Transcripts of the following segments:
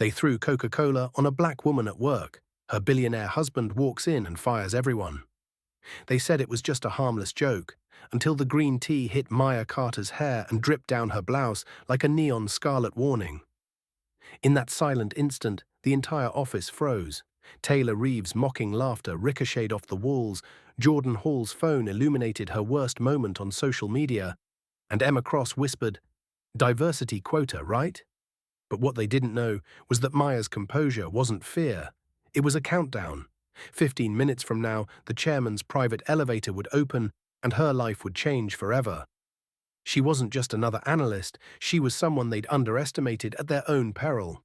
They threw Coca-Cola on a black woman at work. Her billionaire husband walks in and fires everyone. They said it was just a harmless joke, until the green tea hit Maya Carter's hair and dripped down her blouse like a neon scarlet warning. In that silent instant, the entire office froze. Taylor Reeves' mocking laughter ricocheted off the walls, Jordan Hall's phone illuminated her worst moment on social media, and Emma Cross whispered, "Diversity quota, right?" But what they didn't know was that Maya's composure wasn't fear. It was a countdown. 15 minutes from now, the chairman's private elevator would open, and her life would change forever. She wasn't just another analyst, she was someone they'd underestimated at their own peril.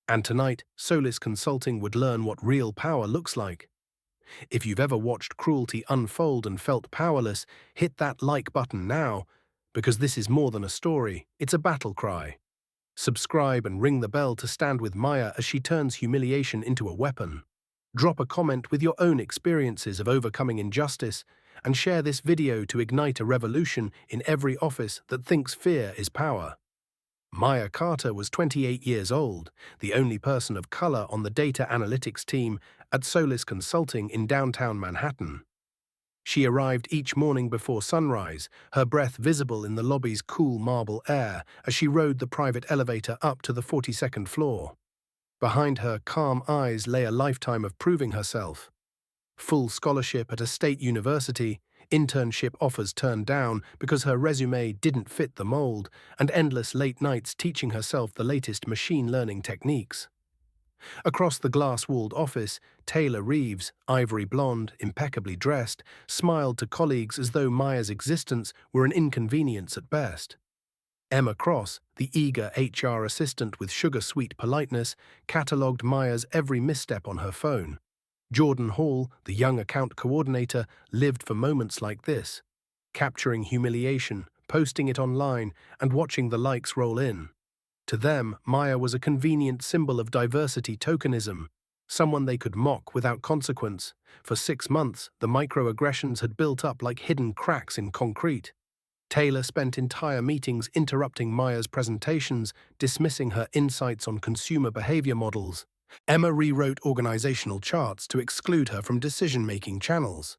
And tonight, Solis Consulting would learn what real power looks like. If you've ever watched cruelty unfold and felt powerless, hit that like button now, because this is more than a story, it's a battle cry. Subscribe and ring the bell to stand with Maya as she turns humiliation into a weapon. Drop a comment with your own experiences of overcoming injustice, and share this video to ignite a revolution in every office that thinks fear is power. Maya Carter was 28 years old, the only person of color on the data analytics team at Solis Consulting in downtown Manhattan. She arrived each morning before sunrise, her breath visible in the lobby's cool marble air as she rode the private elevator up to the 42nd floor. Behind her calm eyes lay a lifetime of proving herself. Full scholarship at a state university, internship offers turned down because her resume didn't fit the mold, and endless late nights teaching herself the latest machine learning techniques. Across the glass-walled office, Taylor Reeves, ivory blonde, impeccably dressed, smiled to colleagues as though Maya's existence were an inconvenience at best. Emma Cross, the eager HR assistant with sugar-sweet politeness, catalogued Maya's every misstep on her phone. Jordan Hall, the young account coordinator, lived for moments like this, capturing humiliation, posting it online, and watching the likes roll in. To them, Maya was a convenient symbol of diversity tokenism, someone they could mock without consequence. For 6 months, the microaggressions had built up like hidden cracks in concrete. Taylor spent entire meetings interrupting Maya's presentations, dismissing her insights on consumer behavior models. Emma rewrote organizational charts to exclude her from decision-making channels.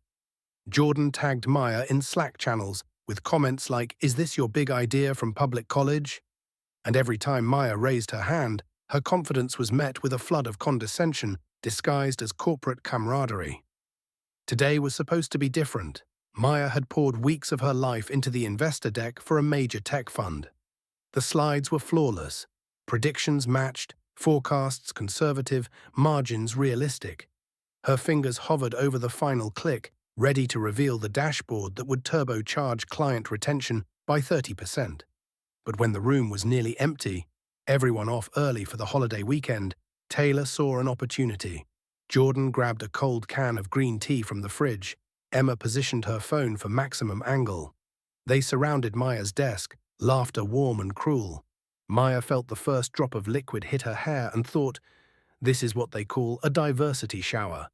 Jordan tagged Maya in Slack channels with comments like, "Is this your big idea from public college?" And every time Maya raised her hand, her confidence was met with a flood of condescension disguised as corporate camaraderie. Today was supposed to be different. Maya had poured weeks of her life into the investor deck for a major tech fund. The slides were flawless, predictions matched, forecasts conservative, margins realistic. Her fingers hovered over the final click, ready to reveal the dashboard that would turbocharge client retention by 30%. But when the room was nearly empty, everyone off early for the holiday weekend, Taylor saw an opportunity. Jordan grabbed a cold can of green tea from the fridge. Emma positioned her phone for maximum angle. They surrounded Maya's desk, laughter warm and cruel. Maya felt the first drop of liquid hit her hair and thought, "This is what they call a diversity shower."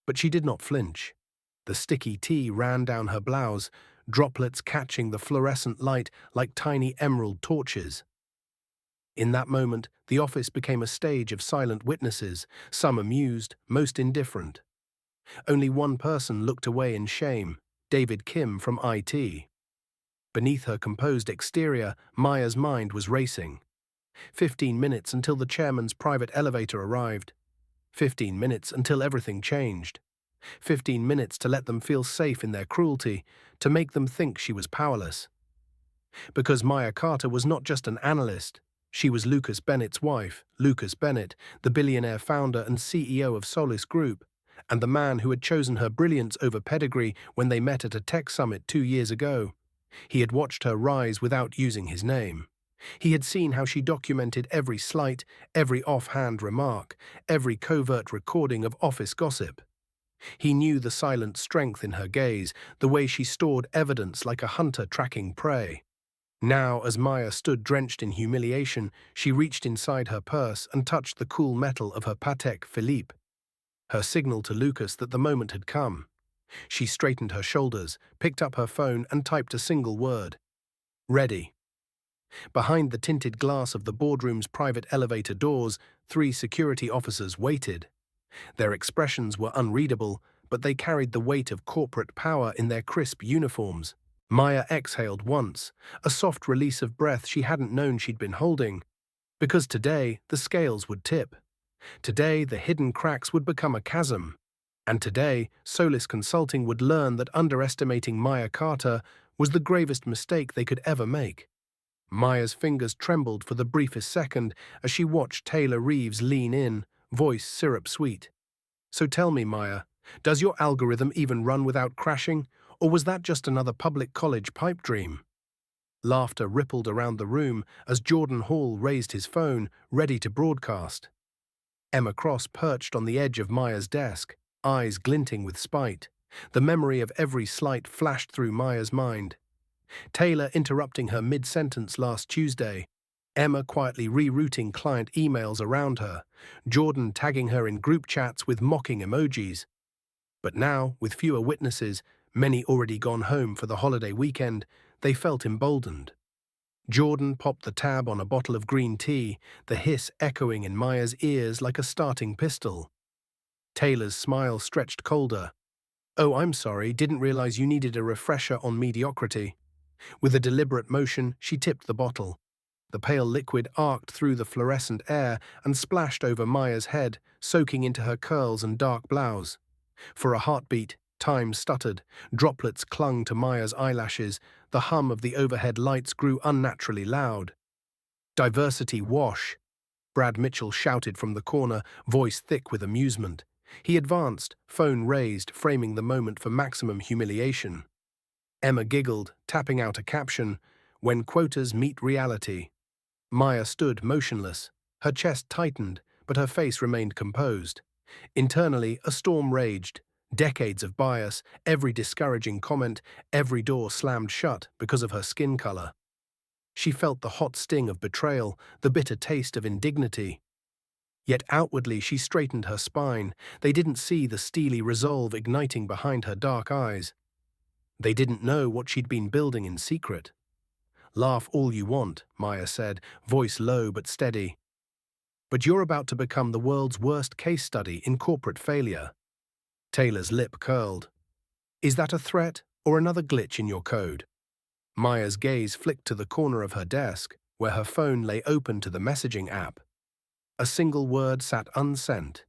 But she did not flinch. The sticky tea ran down her blouse, droplets catching the fluorescent light like tiny emerald torches. In that moment, the office became a stage of silent witnesses, some amused, most indifferent. Only one person looked away in shame, David Kim from IT. Beneath her composed exterior, Maya's mind was racing. 15 minutes until the chairman's private elevator arrived. 15 minutes until everything changed. 15 minutes to let them feel safe in their cruelty, to make them think she was powerless. Because Maya Carter was not just an analyst, she was Lucas Bennett's wife, Lucas Bennett, the billionaire founder and CEO of Solis Group, and the man who had chosen her brilliance over pedigree when they met at a tech summit 2 years ago. He had watched her rise without using his name. He had seen how she documented every slight, every offhand remark, every covert recording of office gossip. He knew the silent strength in her gaze, the way she stored evidence like a hunter tracking prey. Now, as Maya stood drenched in humiliation, she reached inside her purse and touched the cool metal of her Patek Philippe, her signal to Lucas that the moment had come. She straightened her shoulders, picked up her phone and typed a single word. "Ready." Behind the tinted glass of the boardroom's private elevator doors, 3 security officers waited. Their expressions were unreadable, but they carried the weight of corporate power in their crisp uniforms. Maya exhaled once, a soft release of breath she hadn't known she'd been holding, because today the scales would tip. Today the hidden cracks would become a chasm. And today, Solis Consulting would learn that underestimating Maya Carter was the gravest mistake they could ever make. Maya's fingers trembled for the briefest second as she watched Taylor Reeves lean in, voice syrup-sweet. "So tell me, Maya, does your algorithm even run without crashing, or was that just another public college pipe dream?" Laughter rippled around the room as Jordan Hall raised his phone, ready to broadcast. Emma Cross perched on the edge of Maya's desk, eyes glinting with spite. The memory of every slight flashed through Maya's mind. Taylor interrupting her mid-sentence last Tuesday, Emma quietly rerouting client emails around her, Jordan tagging her in group chats with mocking emojis. But now, with fewer witnesses, many already gone home for the holiday weekend, they felt emboldened. Jordan popped the tab on a bottle of green tea, the hiss echoing in Maya's ears like a starting pistol. Taylor's smile stretched colder. "Oh, I'm sorry, didn't realize you needed a refresher on mediocrity." With a deliberate motion, she tipped the bottle. The pale liquid arced through the fluorescent air and splashed over Maya's head, soaking into her curls and dark blouse. For a heartbeat, time stuttered, droplets clung to Maya's eyelashes, the hum of the overhead lights grew unnaturally loud. "Diversity wash," Brad Mitchell shouted from the corner, voice thick with amusement. He advanced, phone raised, framing the moment for maximum humiliation. Emma giggled, tapping out a caption, "When quotas meet reality." Maya stood motionless. Her chest tightened, but her face remained composed. Internally, a storm raged. Decades of bias, every discouraging comment, every door slammed shut because of her skin color. She felt the hot sting of betrayal, the bitter taste of indignity. Yet outwardly she straightened her spine. They didn't see the steely resolve igniting behind her dark eyes. They didn't know what she'd been building in secret. "Laugh all you want," Maya said, voice low but steady. "But you're about to become the world's worst case study in corporate failure." Taylor's lip curled. "Is that a threat or another glitch in your code?" Maya's gaze flicked to the corner of her desk, where her phone lay open to the messaging app. A single word sat unsent.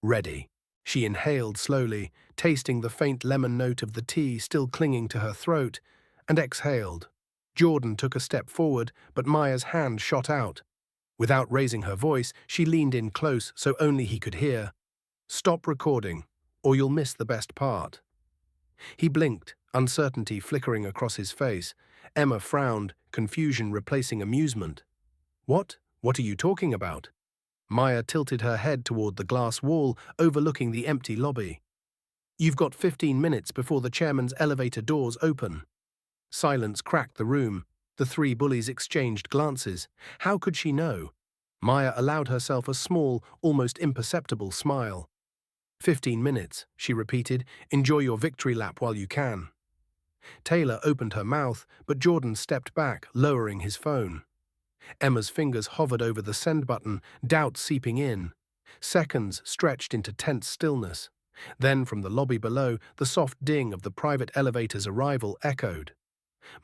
"Ready." She inhaled slowly, tasting the faint lemon note of the tea still clinging to her throat, and exhaled. Jordan took a step forward, but Maya's hand shot out. Without raising her voice, she leaned in close so only he could hear. "Stop recording, or you'll miss the best part." He blinked, uncertainty flickering across his face. Emma frowned, confusion replacing amusement. "What? What are you talking about?" Maya tilted her head toward the glass wall overlooking the empty lobby. "You've got 15 minutes before the chairman's elevator doors open." Silence cracked the room. The 3 bullies exchanged glances. How could she know? Maya allowed herself a small, almost imperceptible smile. 15 minutes, she repeated. "Enjoy your victory lap while you can." Taylor opened her mouth, but Jordan stepped back, lowering his phone. Emma's fingers hovered over the send button, doubt seeping in. Seconds stretched into tense stillness. Then, from the lobby below, the soft ding of the private elevator's arrival echoed.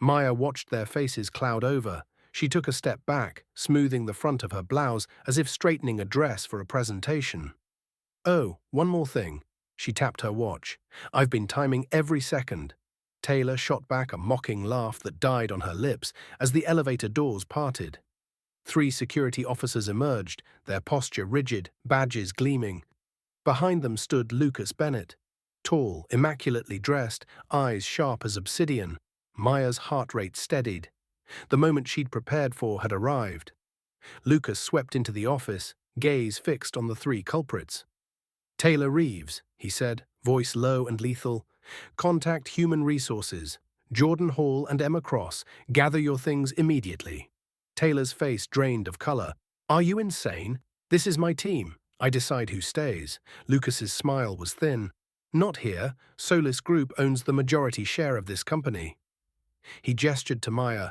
Maya watched their faces cloud over. She took a step back, smoothing the front of her blouse as if straightening a dress for a presentation. "Oh, one more thing." She tapped her watch. "I've been timing every second." Taylor shot back a mocking laugh that died on her lips as the elevator doors parted. 3 security officers emerged, their posture rigid, badges gleaming. Behind them stood Lucas Bennett. Tall, immaculately dressed, eyes sharp as obsidian. Maya's heart rate steadied. The moment she'd prepared for had arrived. Lucas swept into the office, gaze fixed on the 3 culprits. "Taylor Reeves," he said, voice low and lethal. "Contact Human Resources. Jordan Hall and Emma Cross. Gather your things immediately." Taylor's face drained of color. "Are you insane? This is my team. I decide who stays." Lucas's smile was thin. "Not here. Solis Group owns the majority share of this company." He gestured to Maya.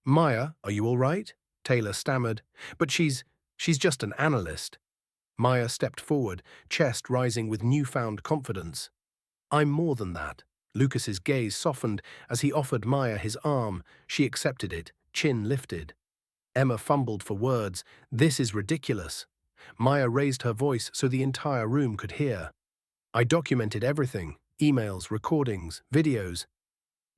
Maya, are you all right? Taylor stammered. But she's just an analyst. Maya stepped forward, chest rising with newfound confidence. I'm more than that. Lucas's gaze softened as he offered Maya his arm. She accepted it, chin lifted. Emma fumbled for words. This is ridiculous. Maya raised her voice so the entire room could hear. I documented everything, emails, recordings, videos.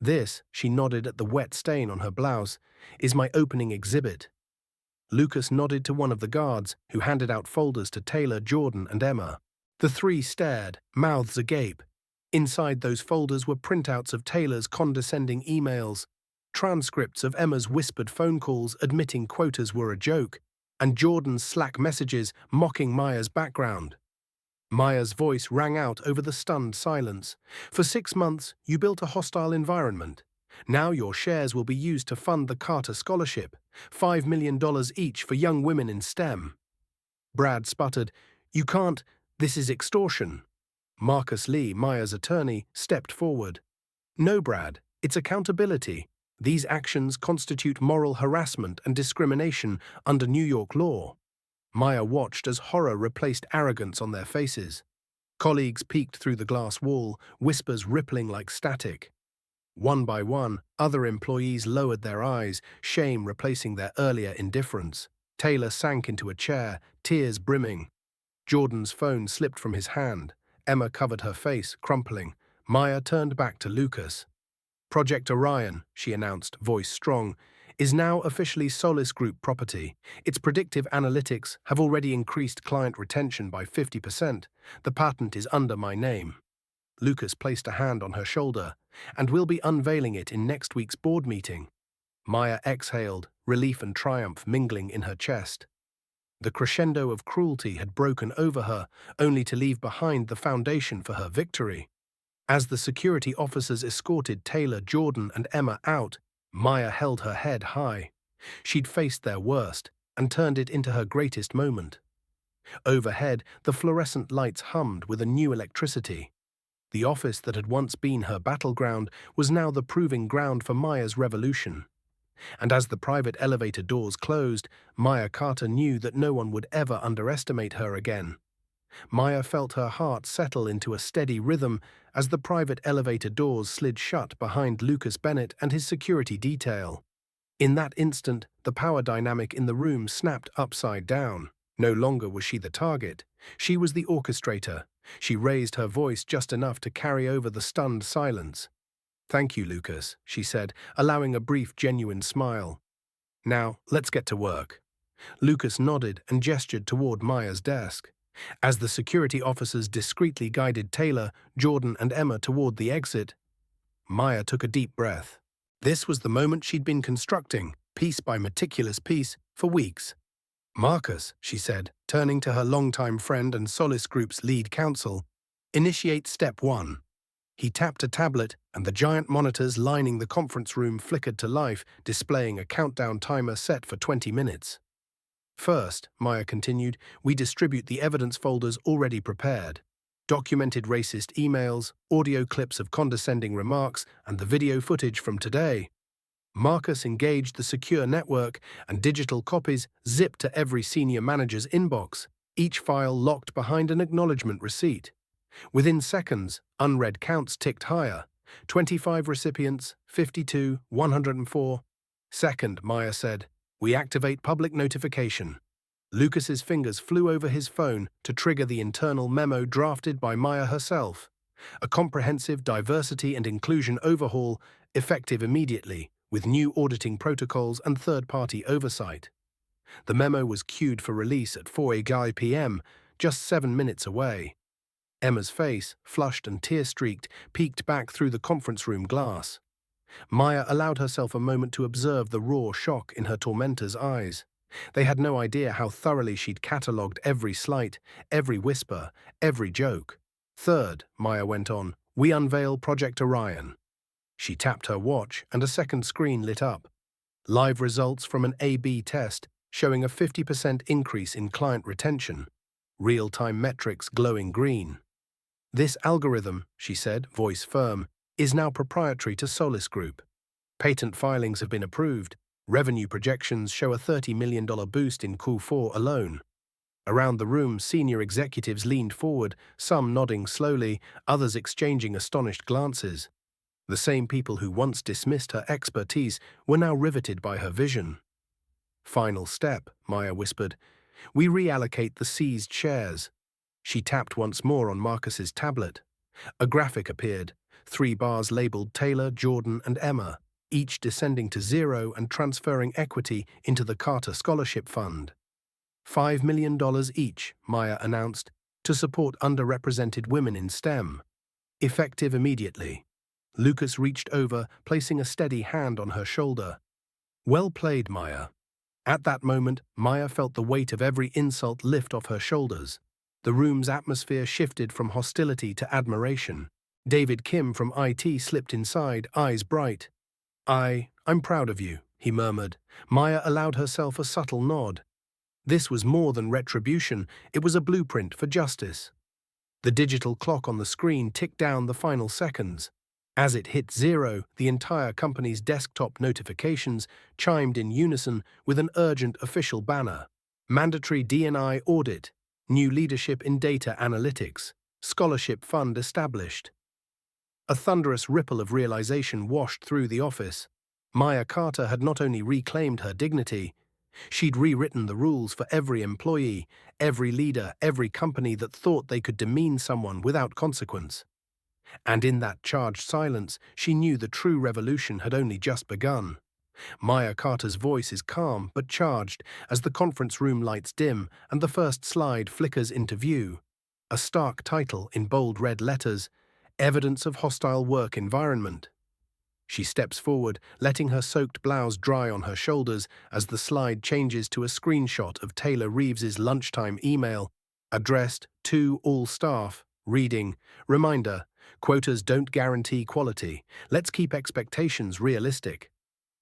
This, she nodded at the wet stain on her blouse, is my opening exhibit. Lucas nodded to one of the guards, who handed out folders to Taylor, Jordan, and Emma. The three stared, mouths agape. Inside those folders were printouts of Taylor's condescending emails, transcripts of Emma's whispered phone calls admitting quotas were a joke, and Jordan's Slack messages mocking Maya's background. Maya's voice rang out over the stunned silence. For 6 months, you built a hostile environment. Now your shares will be used to fund the Carter Scholarship, $5 million each for young women in STEM. Brad sputtered, You can't, this is extortion. Marcus Lee, Maya's attorney, stepped forward. No, Brad, it's accountability. These actions constitute moral harassment and discrimination under New York law. Maya watched as horror replaced arrogance on their faces. Colleagues peeked through the glass wall, whispers rippling like static. One by one, other employees lowered their eyes, shame replacing their earlier indifference. Taylor sank into a chair, tears brimming. Jordan's phone slipped from his hand. Emma covered her face, crumpling. Maya turned back to Lucas. Project Orion, she announced, voice strong, is now officially Solis Group property. Its predictive analytics have already increased client retention by 50%. The patent is under my name. Lucas placed a hand on her shoulder, and we'll be unveiling it in next week's board meeting. Maya exhaled, relief and triumph mingling in her chest. The crescendo of cruelty had broken over her, only to leave behind the foundation for her victory. As the security officers escorted Taylor, Jordan, and Emma out, Maya held her head high. She'd faced their worst and turned it into her greatest moment. Overhead, the fluorescent lights hummed with a new electricity. The office that had once been her battleground was now the proving ground for Maya's revolution. And as the private elevator doors closed, Maya Carter knew that no one would ever underestimate her again. Maya felt her heart settle into a steady rhythm as the private elevator doors slid shut behind Lucas Bennett and his security detail. In that instant, the power dynamic in the room snapped upside down. No longer was she the target. She was the orchestrator. She raised her voice just enough to carry over the stunned silence. Thank you, Lucas, she said, allowing a brief, genuine smile. Now, let's get to work. Lucas nodded and gestured toward Maya's desk. As the security officers discreetly guided Taylor, Jordan, and Emma toward the exit, Maya took a deep breath. This was the moment she'd been constructing, piece by meticulous piece, for weeks. Marcus, she said, turning to her longtime friend and Solis Group's lead counsel, initiate step 1. He tapped a tablet, and the giant monitors lining the conference room flickered to life, displaying a countdown timer set for 20 minutes. First, Maya continued, we distribute the evidence folders already prepared. Documented racist emails, audio clips of condescending remarks, and the video footage from today. Marcus engaged the secure network, and digital copies zipped to every senior manager's inbox, each file locked behind an acknowledgement receipt. Within seconds, unread counts ticked higher. 25 recipients, 52, 104. Second, Maya said, we activate public notification. Lucas's fingers flew over his phone to trigger the internal memo drafted by Maya herself. A comprehensive diversity and inclusion overhaul, effective immediately, with new auditing protocols and third-party oversight. The memo was queued for release at 4:00 p.m., just 7 minutes away. Emma's face, flushed and tear-streaked, peeked back through the conference room glass. Maya allowed herself a moment to observe the raw shock in her tormentor's eyes. They had no idea how thoroughly she'd catalogued every slight, every whisper, every joke. Third, Maya went on, we unveil Project Orion. She tapped her watch, and a second screen lit up. Live results from an A/B test showing a 50% increase in client retention. Real-time metrics glowing green. This algorithm, she said, voice firm, is now proprietary to Solis Group. Patent filings have been approved. Revenue projections show a $30 million boost in Q4 alone. Around the room, senior executives leaned forward, some nodding slowly, others exchanging astonished glances. The same people who once dismissed her expertise were now riveted by her vision. "Final step," Maya whispered. "We reallocate the seized shares." She tapped once more on Marcus's tablet. A graphic appeared, 3 bars labeled Taylor, Jordan, and Emma, each descending to zero and transferring equity into the Carter Scholarship Fund. $5 million each, Maya announced, to support underrepresented women in STEM. Effective immediately. Lucas reached over, placing a steady hand on her shoulder. "Well played, Maya." At that moment, Maya felt the weight of every insult lift off her shoulders. The room's atmosphere shifted from hostility to admiration. David Kim from IT slipped inside, eyes bright. I'm proud of you," he murmured. Maya allowed herself a subtle nod. This was more than retribution, it was a blueprint for justice. The digital clock on the screen ticked down the final seconds. As it hit zero, the entire company's desktop notifications chimed in unison with an urgent official banner. Mandatory D&I audit, new leadership in data analytics, scholarship fund established. A thunderous ripple of realization washed through the office. Maya Carter had not only reclaimed her dignity, she'd rewritten the rules for every employee, every leader, every company that thought they could demean someone without consequence. And in that charged silence, she knew the true revolution had only just begun. Maya Carter's voice is calm but charged as the conference room lights dim and the first slide flickers into view. A stark title in bold red letters, "Evidence of Hostile Work Environment." She steps forward, letting her soaked blouse dry on her shoulders as the slide changes to a screenshot of Taylor Reeves's lunchtime email, addressed to all staff, reading, "Reminder, quotas don't guarantee quality. Let's keep expectations realistic."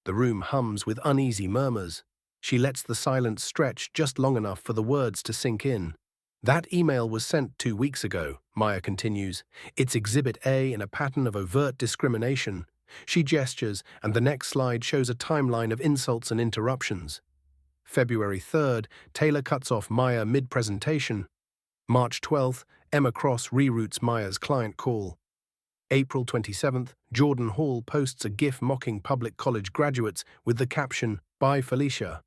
The room hums with uneasy murmurs. She lets the silence stretch just long enough for the words to sink in. "That email was sent 2 weeks ago," Maya continues. "It's Exhibit A in a pattern of overt discrimination." She gestures, and the next slide shows a timeline of insults and interruptions. February 3rd, Taylor cuts off Maya mid-presentation. March 12th, Emma Cross reroutes Maya's client call. April 27th, Jordan Hall posts a GIF mocking public college graduates with the caption, "Bye Felicia."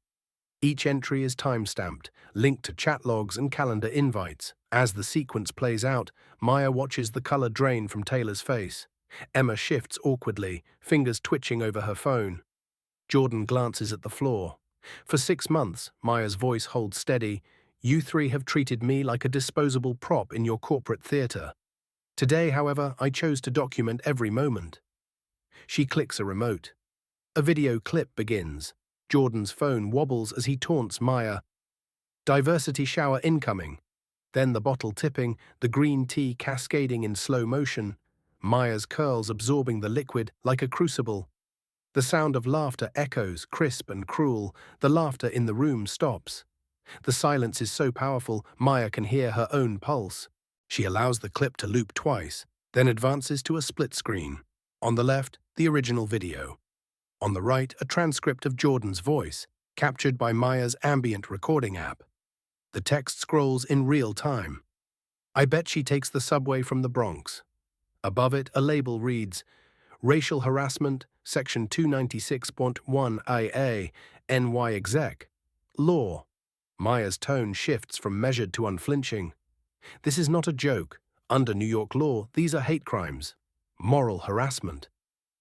Each entry is time-stamped, linked to chat logs and calendar invites. As the sequence plays out, Maya watches the color drain from Taylor's face. Emma shifts awkwardly, fingers twitching over her phone. Jordan glances at the floor. "For 6 months," Maya's voice holds steady, "you 3 have treated me like a disposable prop in your corporate theater. Today, however, I chose to document every moment." She clicks a remote. A video clip begins. Jordan's phone wobbles as he taunts Maya. Diversity shower incoming. Then the bottle tipping, the green tea cascading in slow motion, Maya's curls absorbing the liquid like a crucible. The sound of laughter echoes, crisp and cruel. The laughter in the room stops. The silence is so powerful, Maya can hear her own pulse. She allows the clip to loop twice, then advances to a split screen. On the left, the original video. On the right, a transcript of Jordan's voice, captured by Maya's ambient recording app. The text scrolls in real time. "I bet she takes the subway from the Bronx." Above it, a label reads, "Racial Harassment, Section 296.1 IA, NY Exec. Law." Maya's tone shifts from measured to unflinching. "This is not a joke. Under New York law, these are hate crimes. Moral harassment.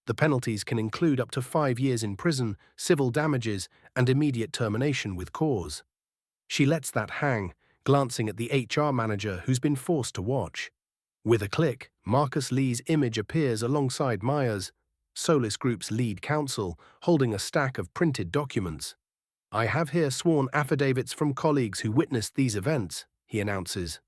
The penalties can include up to 5 years in prison, civil damages, and immediate termination with cause." She lets that hang, glancing at the HR manager who's been forced to watch. With a click, Marcus Lee's image appears alongside Maya's, Solis Group's lead counsel, holding a stack of printed documents. "I have here sworn affidavits from colleagues who witnessed these events," he announces.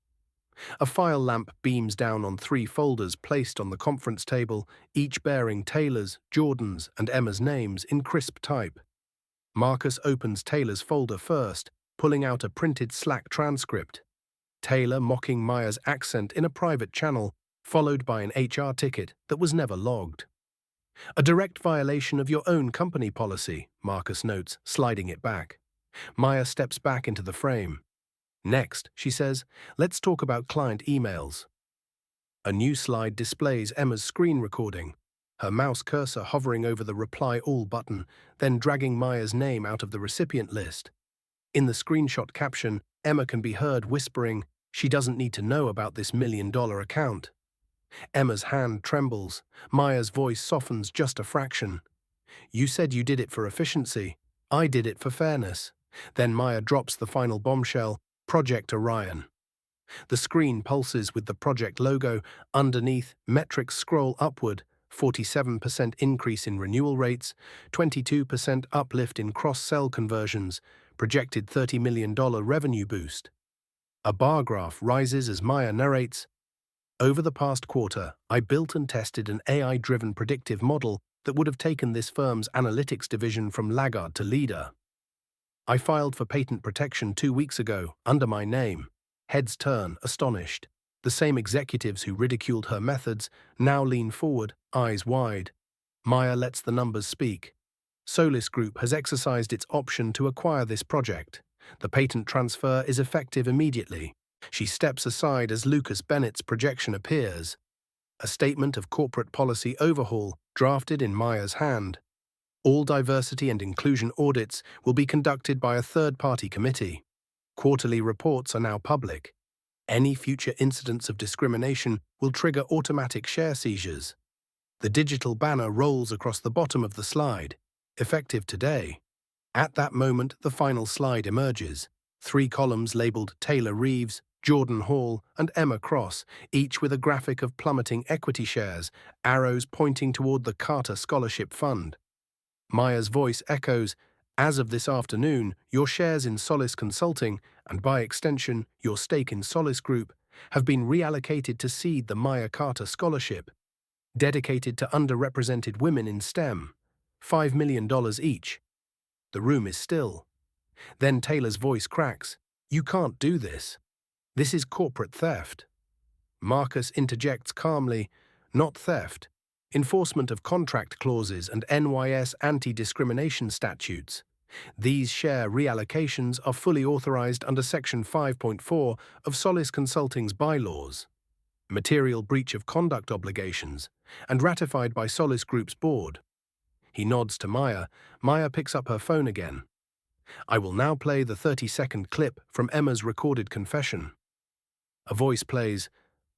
A file lamp beams down on 3 folders placed on the conference table, each bearing Taylor's, Jordan's, and Emma's names in crisp type. Marcus opens Taylor's folder first, pulling out a printed Slack transcript. Taylor mocking Maya's accent in a private channel, followed by an HR ticket that was never logged. A direct violation of your own company policy, Marcus notes, sliding it back. Maya steps back into the frame. Next, she says, let's talk about client emails. A new slide displays Emma's screen recording, her mouse cursor hovering over the Reply All button, then dragging Maya's name out of the recipient list. In the screenshot caption, Emma can be heard whispering, she doesn't need to know about this $1 million account. Emma's hand trembles. Maya's voice softens just a fraction. You said you did it for efficiency. I did it for fairness. Then Maya drops the final bombshell, Project Orion. The screen pulses with the project logo. Underneath, metrics scroll upward, 47% increase in renewal rates, 22% uplift in cross-sell conversions, projected $30 million revenue boost. A bar graph rises as Maya narrates, over the past quarter, I built and tested an AI-driven predictive model that would have taken this firm's analytics division from laggard to leader. I filed for patent protection 2 weeks ago, under my name. Heads turn, astonished. The same executives who ridiculed her methods now lean forward, eyes wide. Maya lets the numbers speak. Solis Group has exercised its option to acquire this project. The patent transfer is effective immediately. She steps aside as Lucas Bennett's projection appears. A statement of corporate policy overhaul drafted in Maya's hand. All diversity and inclusion audits will be conducted by a third-party committee. Quarterly reports are now public. Any future incidents of discrimination will trigger automatic share seizures. The digital banner rolls across the bottom of the slide, effective today. At that moment, the final slide emerges. 3 columns labeled Taylor Reeves, Jordan Hall, and Emma Cross, each with a graphic of plummeting equity shares, arrows pointing toward the Carter Scholarship Fund. Maya's voice echoes, as of this afternoon, your shares in Solis Consulting, and by extension, your stake in Solis Group, have been reallocated to seed the Maya Carter Scholarship, dedicated to underrepresented women in STEM, $5 million each. The room is still. Then Taylor's voice cracks, you can't do this. This is corporate theft. Marcus interjects calmly, not theft, enforcement of contract clauses and NYS anti-discrimination statutes. These share reallocations are fully authorized under Section 5.4 of Solis Consulting's bylaws, material breach of conduct obligations, and ratified by Solis Group's board. He nods to Maya. Maya picks up her phone again. I will now play the 30-second clip from Emma's recorded confession. A voice plays,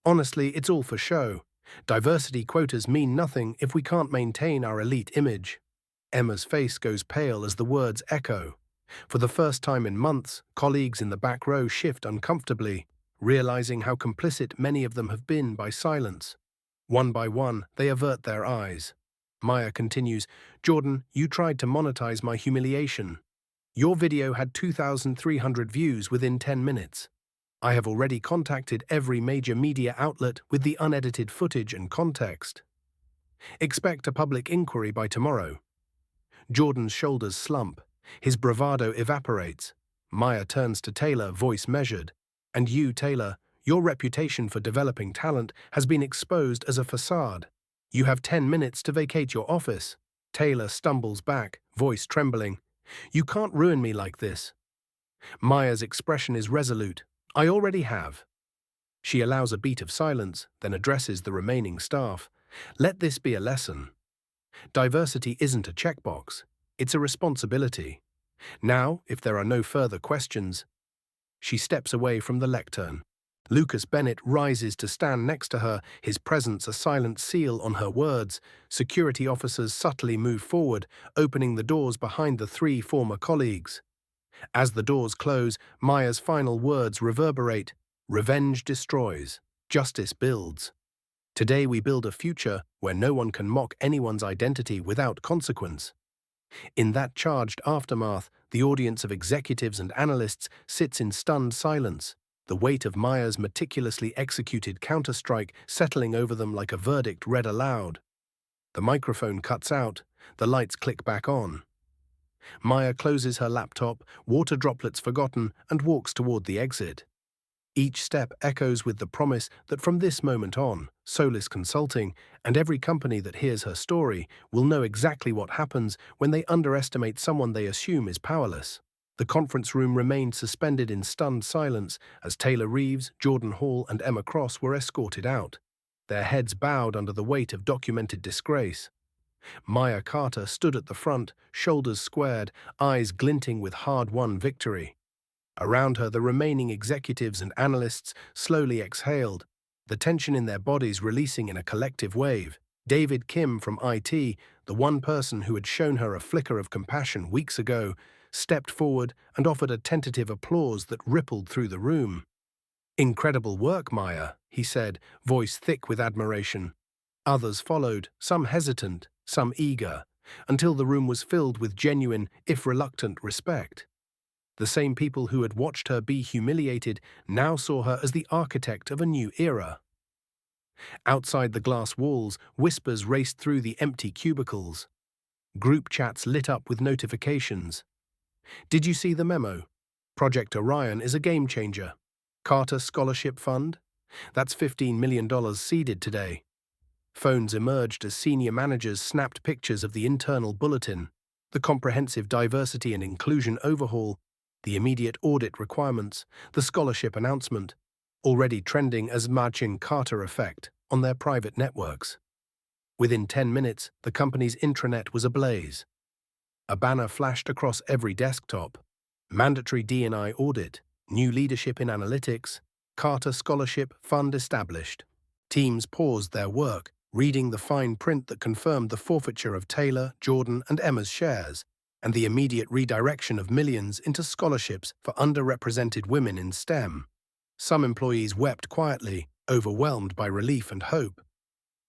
honestly, it's all for show. Diversity quotas mean nothing if we can't maintain our elite image. Emma's face goes pale as the words echo. For the first time in months, colleagues in the back row shift uncomfortably, realizing how complicit many of them have been by silence. One by one, they avert their eyes. Maya continues, Jordan, you tried to monetize my humiliation. Your video had 2,300 views within 10 minutes. I have already contacted every major media outlet with the unedited footage and context. Expect a public inquiry by tomorrow. Jordan's shoulders slump. His bravado evaporates. Maya turns to Taylor, voice measured. And you, Taylor, your reputation for developing talent has been exposed as a facade. You have 10 minutes to vacate your office. Taylor stumbles back, voice trembling. You can't ruin me like this. Maya's expression is resolute. I already have. She allows a beat of silence, then addresses the remaining staff. Let this be a lesson. Diversity isn't a checkbox. It's a responsibility. Now, if there are no further questions, she steps away from the lectern. Lucas Bennett rises to stand next to her, his presence a silent seal on her words. Security officers subtly move forward, opening the doors behind the 3 former colleagues. As the doors close, Maya's final words reverberate. Revenge destroys. Justice builds. Today we build a future where no one can mock anyone's identity without consequence. In that charged aftermath, the audience of executives and analysts sits in stunned silence, the weight of Maya's meticulously executed counterstrike settling over them like a verdict read aloud. The microphone cuts out, the lights click back on. Maya closes her laptop, water droplets forgotten, and walks toward the exit. Each step echoes with the promise that from this moment on, Solis Consulting and every company that hears her story will know exactly what happens when they underestimate someone they assume is powerless. The conference room remained suspended in stunned silence as Taylor Reeves, Jordan Hall, and Emma Cross were escorted out, their heads bowed under the weight of documented disgrace. Maya Carter stood at the front, shoulders squared, eyes glinting with hard-won victory. Around her, the remaining executives and analysts slowly exhaled, the tension in their bodies releasing in a collective wave. David Kim from IT, the one person who had shown her a flicker of compassion weeks ago, stepped forward and offered a tentative applause that rippled through the room. "Incredible work, Maya," he said, voice thick with admiration. Others followed, some hesitant, some eager, until the room was filled with genuine, if reluctant, respect. The same people who had watched her be humiliated now saw her as the architect of a new era. Outside the glass walls, whispers raced through the empty cubicles. Group chats lit up with notifications. "Did you see the memo? Project Orion is a game-changer. Carter Scholarship Fund? That's $15 million seeded today." Phones emerged as senior managers snapped pictures of the internal bulletin, the comprehensive diversity and inclusion overhaul, the immediate audit requirements, the scholarship announcement, already trending as matching Carter effect on their private networks. Within 10 minutes, the company's intranet was ablaze. A banner flashed across every desktop. Mandatory D&I audit, new leadership in analytics, Carter Scholarship Fund established. Teams paused their work, reading the fine print that confirmed the forfeiture of Taylor, Jordan, and Emma's shares, and the immediate redirection of millions into scholarships for underrepresented women in STEM. Some employees wept quietly, overwhelmed by relief and hope.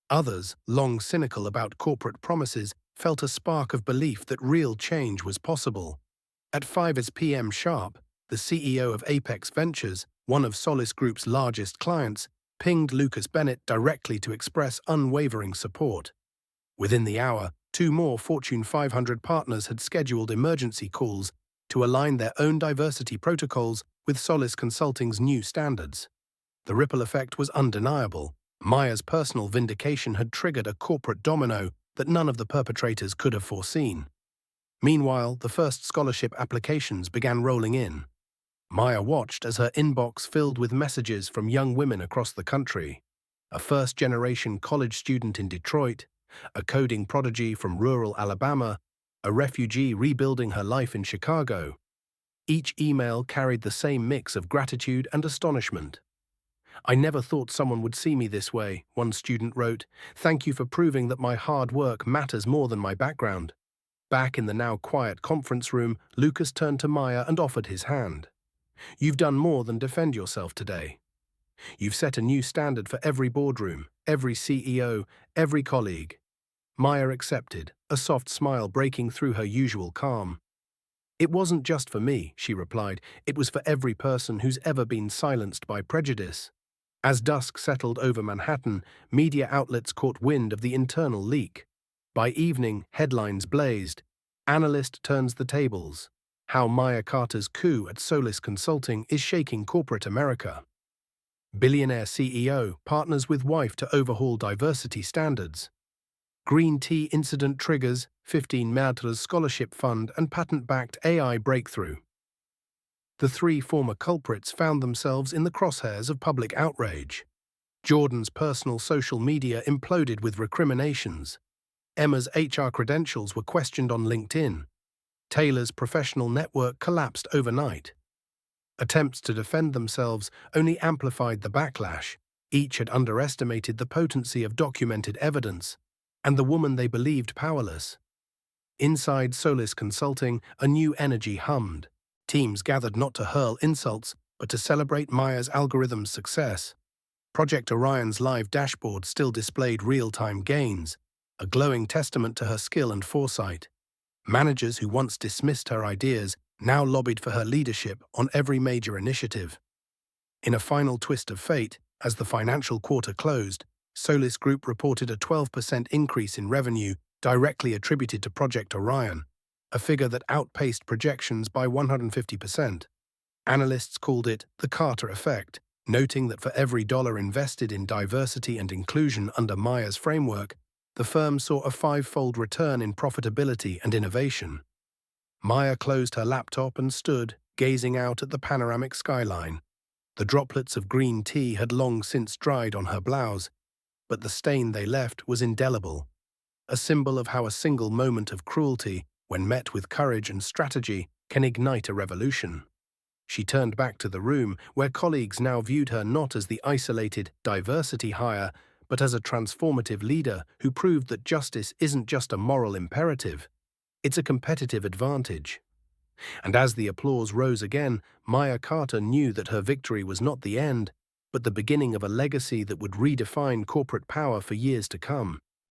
Others, long cynical about corporate promises, felt a spark of belief that real change was possible. At 5 p.m. sharp, the CEO of Apex Ventures, one of Solis Group's largest clients, pinged Lucas Bennett directly to express unwavering support. Within the hour, 2 more Fortune 500 partners had scheduled emergency calls to align their own diversity protocols with Solis Consulting's new standards. The ripple effect was undeniable. Maya's personal vindication had triggered a corporate domino that none of the perpetrators could have foreseen. Meanwhile, the first scholarship applications began rolling in. Maya watched as her inbox filled with messages from young women across the country. A first-generation college student in Detroit, a coding prodigy from rural Alabama, a refugee rebuilding her life in Chicago. Each email carried the same mix of gratitude and astonishment. "I never thought someone would see me this way," one student wrote. "Thank you for proving that my hard work matters more than my background." Back in the now quiet conference room, Lucas turned to Maya and offered his hand. "You've done more than defend yourself today. You've set a new standard for every boardroom, every CEO, every colleague." Maya accepted, a soft smile breaking through her usual calm. "It wasn't just for me," she replied. "It was for every person who's ever been silenced by prejudice." As dusk settled over Manhattan, media outlets caught wind of the internal leak. By evening, headlines blazed. "Analyst turns the tables. How Maya Carter's coup at Solis Consulting is shaking corporate America." Billionaire CEO partners with wife to overhaul diversity standards. Green tea incident triggers 15 Märtyr's scholarship fund and patent-backed AI breakthrough. The 3 former culprits found themselves in the crosshairs of public outrage. Jordan's personal social media imploded with recriminations. Emma's HR credentials were questioned on LinkedIn. Taylor's professional network collapsed overnight. Attempts to defend themselves only amplified the backlash. Each had underestimated the potency of documented evidence, and the woman they believed powerless. Inside Solis Consulting, a new energy hummed. Teams gathered not to hurl insults, but to celebrate Maya's algorithm's success. Project Orion's live dashboard still displayed real-time gains, a glowing testament to her skill and foresight. Managers who once dismissed her ideas now lobbied for her leadership on every major initiative. In a final twist of fate, as the financial quarter closed, Solis Group reported a 12% increase in revenue directly attributed to Project Orion, a figure that outpaced projections by 150%. Analysts called it the Carter effect, Noting that for every dollar invested in diversity and inclusion under Maya's framework, the firm saw a five-fold return in profitability and innovation. Maya closed her laptop and stood, gazing out at the panoramic skyline. The droplets of green tea had long since dried on her blouse, but the stain they left was indelible, a symbol of how a single moment of cruelty, when met with courage and strategy, can ignite a revolution. She turned back to the room, where colleagues now viewed her not as the isolated diversity hire, but as a transformative leader who proved that justice isn't just a moral imperative, it's a competitive advantage. And as the applause rose again, Maya Carter knew that her victory was not the end, but the beginning of a legacy that would redefine corporate power for years to come.